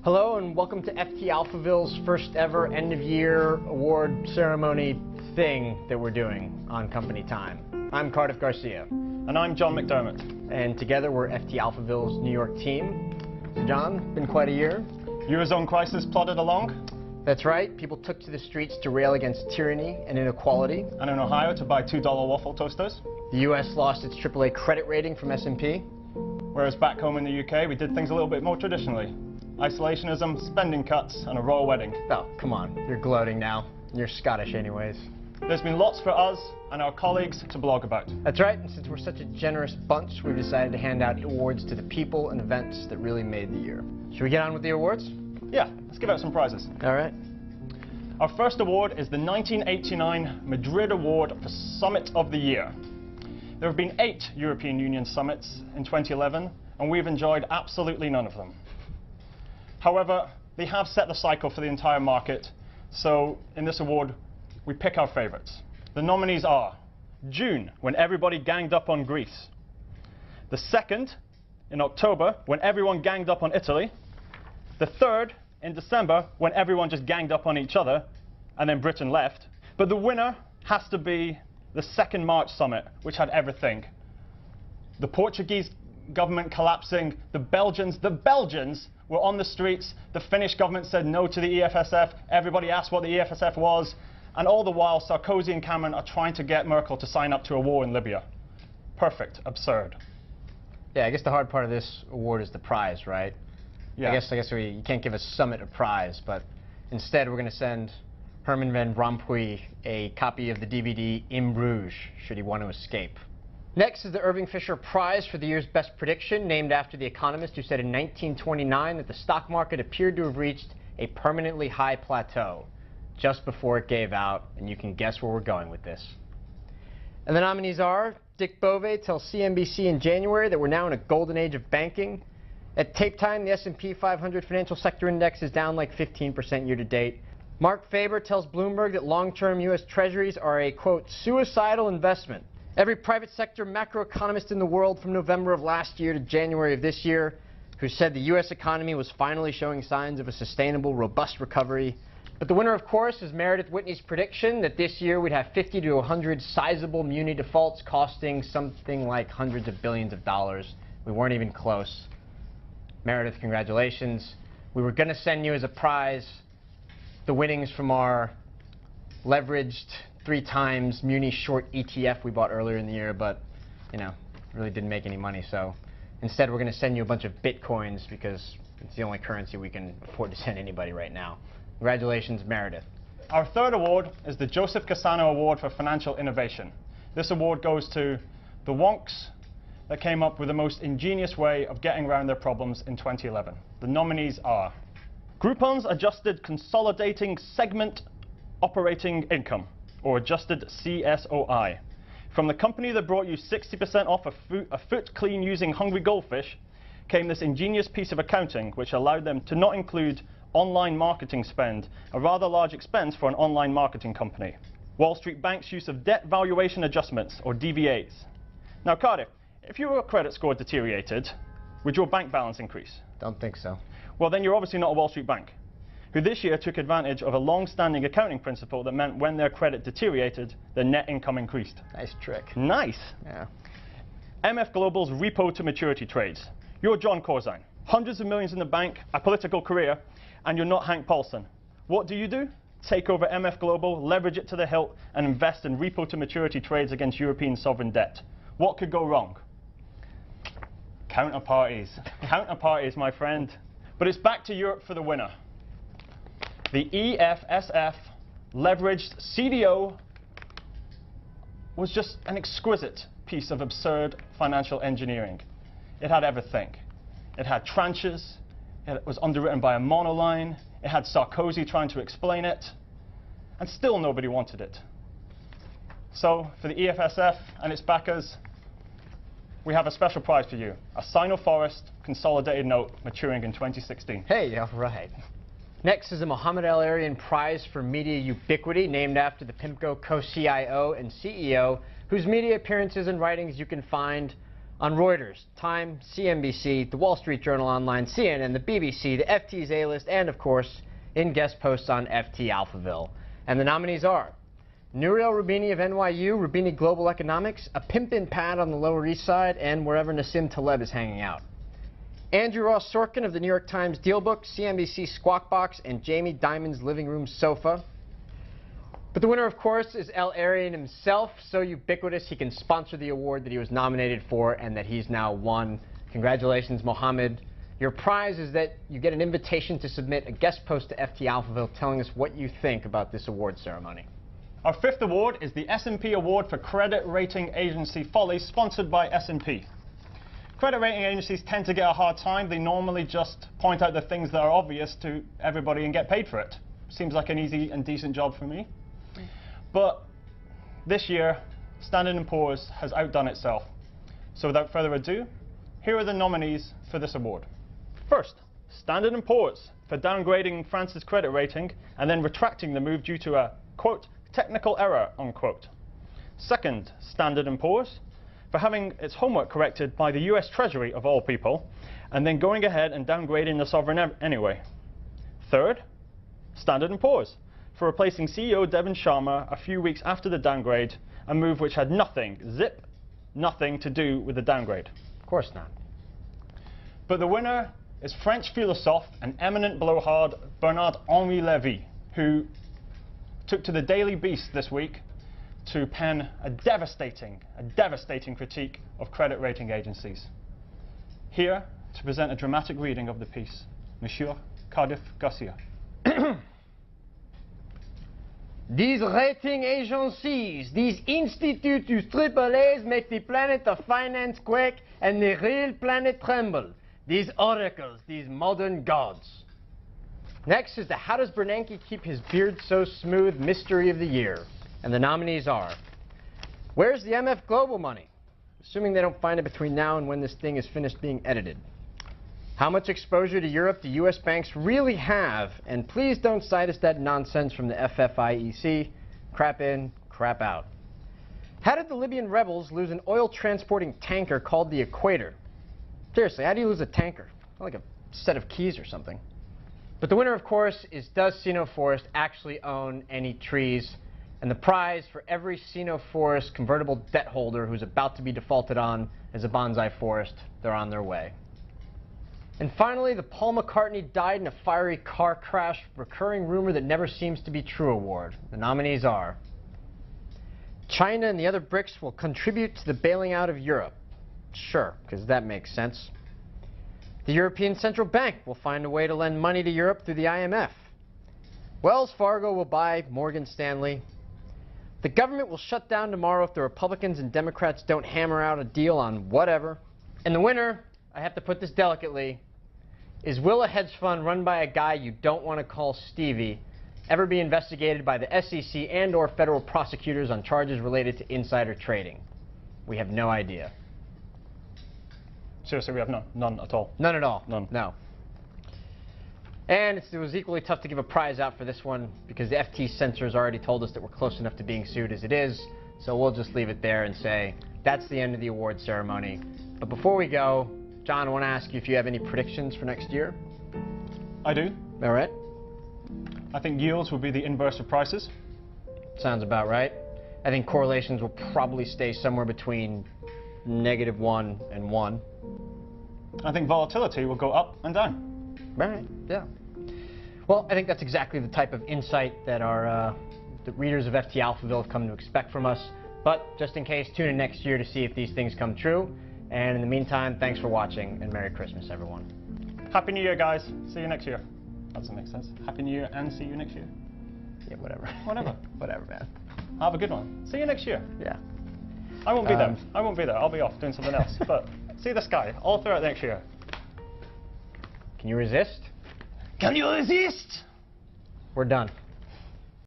Hello and welcome to FT Alphaville's first ever end of year award ceremony thing that we're doing on company time. I'm Cardiff Garcia. And I'm John McDermott. And together we're FT Alphaville's New York team. So John, been quite a year. Eurozone crisis plodded along. That's right. People took to the streets to rail against tyranny and inequality. And in Ohio to buy $2 waffle toasters. The US lost its AAA credit rating from S&P. Whereas back home in the UK, we did things a little bit more traditionally. Isolationism, spending cuts, and a royal wedding. Oh, come on. You're gloating now. You're Scottish anyways. There's been lots for us and our colleagues to blog about. That's right, and since we're such a generous bunch, we've decided to hand out awards to the people and events that really made the year. Should we get on with the awards? Yeah, let's give out some prizes. All right. Our first award is the 1989 Madrid Award for Summit of the Year. There have been 8 European Union summits in 2011, and we've enjoyed absolutely none of them. However, they have set the cycle for the entire market, so in this award, we pick our favorites. The nominees are June, when everybody ganged up on Greece. The 2nd, in October, when everyone ganged up on Italy. The 3rd, in December, when everyone just ganged up on each other, and then Britain left. But the winner has to be the 2nd March summit, which had everything. The Portuguese government collapsing, the Belgians were on the streets, the Finnish government said no to the EFSF, everybody asked what the EFSF was, and all the while Sarkozy and Cameron are trying to get Merkel to sign up to a war in Libya. Perfect. Absurd. Yeah, I guess the hard part of this award is the prize, right? Yeah. I guess you can't give a summit a prize, but instead we're going to send Herman van Rompuy a copy of the DVD In Bruges, should he want to escape. Next is the Irving Fisher Prize for the year's best prediction, named after the economist who said in 1929 that the stock market appeared to have reached a permanently high plateau just before it gave out, and you can guess where we're going with this. And the nominees are Dick Bove tells CNBC in January that we're now in a golden age of banking. At tape time, the S&P 500 Financial Sector Index is down like 15% year to date. Mark Faber tells Bloomberg that long-term U.S. Treasuries are a, quote, suicidal investment. Every private sector macroeconomist in the world from November of last year to January of this year who said the U.S. economy was finally showing signs of a sustainable, robust recovery. But the winner, of course, is Meredith Whitney's prediction that this year we'd have 50 to 100 sizable muni defaults costing something like hundreds of billions of dollars. We weren't even close. Meredith, congratulations. We were going to send you as a prize the winnings from our leveraged 3 times muni short ETF we bought earlier in the year, but, you know, really didn't make any money. So instead, we're going to send you a bunch of Bitcoins because it's the only currency we can afford to send anybody right now. Congratulations, Meredith. Our 3rd award is the Joseph Cassano Award for Financial Innovation. This award goes to the wonks that came up with the most ingenious way of getting around their problems in 2011. The nominees are Groupon's Adjusted Consolidating Segment Operating Income, or adjusted CSOI. From the company that brought you 60% off a foot clean using Hungry Goldfish came this ingenious piece of accounting which allowed them to not include online marketing spend, a rather large expense for an online marketing company. Wall Street Bank's use of debt valuation adjustments, or DVAs. Now, Cardiff, if your credit score deteriorated, would your bank balance increase? Don't think so. Well, then you're obviously not a Wall Street Bank, who this year took advantage of a long-standing accounting principle that meant when their credit deteriorated, their net income increased. Nice trick. Nice. Yeah. MF Global's repo to maturity trades. You're John Corzine. Hundreds of millions in the bank, a political career, and you're not Hank Paulson. What do? Take over MF Global, leverage it to the hilt, and invest in repo to maturity trades against European sovereign debt. What could go wrong? Counterparties. Counterparties, my friend. But it's back to Europe for the winner. The EFSF leveraged CDO was just an exquisite piece of absurd financial engineering. It had everything. It had tranches. It was underwritten by a monoline. It had Sarkozy trying to explain it. And still nobody wanted it. So for the EFSF and its backers, we have a special prize for you. A Sino-Forest consolidated note maturing in 2016. Hey, all right. Next is the Mohamed El-Arian Prize for Media Ubiquity, named after the PIMCO co-CIO and CEO, whose media appearances and writings you can find On Reuters, Time, CNBC, The Wall Street Journal Online, CNN, the BBC, the FT's A-List, and of course, in guest posts on FT Alphaville. And the nominees are Nouriel Roubini of NYU, Roubini Global Economics, a pimpin' pad on the Lower East Side, and wherever Nassim Taleb is hanging out. Andrew Ross Sorkin of the New York Times Dealbook, CNBC Squawk Box, and Jamie Dimon's Living Room Sofa. But the winner, of course, is El Arian himself, so ubiquitous he can sponsor the award that he was nominated for and that he's now won. Congratulations, Mohammed. Your prize is that you get an invitation to submit a guest post to FT Alphaville telling us what you think about this award ceremony. Our fifth award is the S&P Award for Credit Rating Agency Folly, sponsored by S&P. Credit rating agencies tend to get a hard time. They normally just point out the things that are obvious to everybody and get paid for it. Seems like an easy and decent job for me. But this year, Standard & Poor's has outdone itself. So without further ado, here are the nominees for this award. First, Standard & Poor's for downgrading France's credit rating and then retracting the move due to a, quote, technical error, unquote. Second, Standard & Poor's for having its homework corrected by the US Treasury, of all people, and then going ahead and downgrading the sovereign anyway. Third, Standard & Poor's for replacing CEO Devin Sharma a few weeks after the downgrade, a move which had nothing, zip, nothing to do with the downgrade. Of course not. But the winner is French philosophe and eminent blowhard Bernard-Henri Lévy, who took to the Daily Beast this week to pen a devastating critique of credit rating agencies. Here, to present a dramatic reading of the piece, Monsieur Cardiff Garcia. These rating agencies, these institutes whose AAAs make the planet of finance quake and the real planet tremble. These oracles, these modern gods. Next is the How Does Bernanke Keep His Beard So Smooth Mystery of the Year. And the nominees are, where's the MF Global money? Assuming they don't find it between now and when this thing is finished being edited. How much exposure to Europe do U.S. banks really have? And please don't cite us that nonsense from the FFIEC. Crap in, crap out. How did the Libyan rebels lose an oil transporting tanker called the Equator? Seriously, how do you lose a tanker? Like a set of keys or something. But the winner, of course, is does Sino Forest actually own any trees? And the prize for every Sino Forest convertible debt holder who's about to be defaulted on is a bonsai forest. They're on their way. And finally, the Paul McCartney died in a fiery car crash, recurring rumor that never seems to be true award. The nominees are China and the other BRICS will contribute to the bailing out of Europe. Sure, because that makes sense. The European Central Bank will find a way to lend money to Europe through the IMF. Wells Fargo will buy Morgan Stanley. The government will shut down tomorrow if the Republicans and Democrats don't hammer out a deal on whatever. And the winner, I have to put this delicately, is will a hedge fund run by a guy you don't want to call Stevie ever be investigated by the SEC and or federal prosecutors on charges related to insider trading? We have no idea. Seriously, we have none at all. None at all. None. No. And it was equally tough to give a prize out for this one because the FT censors already told us that we're close enough to being sued as it is. So we'll just leave it there and say that's the end of the award ceremony. But before we go, John, I want to ask you if you have any predictions for next year. I do. All right. I think yields will be the inverse of prices. Sounds about right. I think correlations will probably stay somewhere between -1 and 1. I think volatility will go up and down. Right, yeah. Well, I think that's exactly the type of insight that our the readers of FT Alphaville have come to expect from us. But just in case, tune in next year to see if these things come true. And in the meantime, thanks for watching, and Merry Christmas, everyone. Happy New Year, guys. See you next year. That doesn't make sense. Happy New Year and see you next year. Yeah, whatever. Whatever. Whatever, man. Have a good one. See you next year. Yeah. I won't be there. I won't be there. I'll be off doing something else. But see this guy all throughout next year. Can you resist? Can you resist? We're done.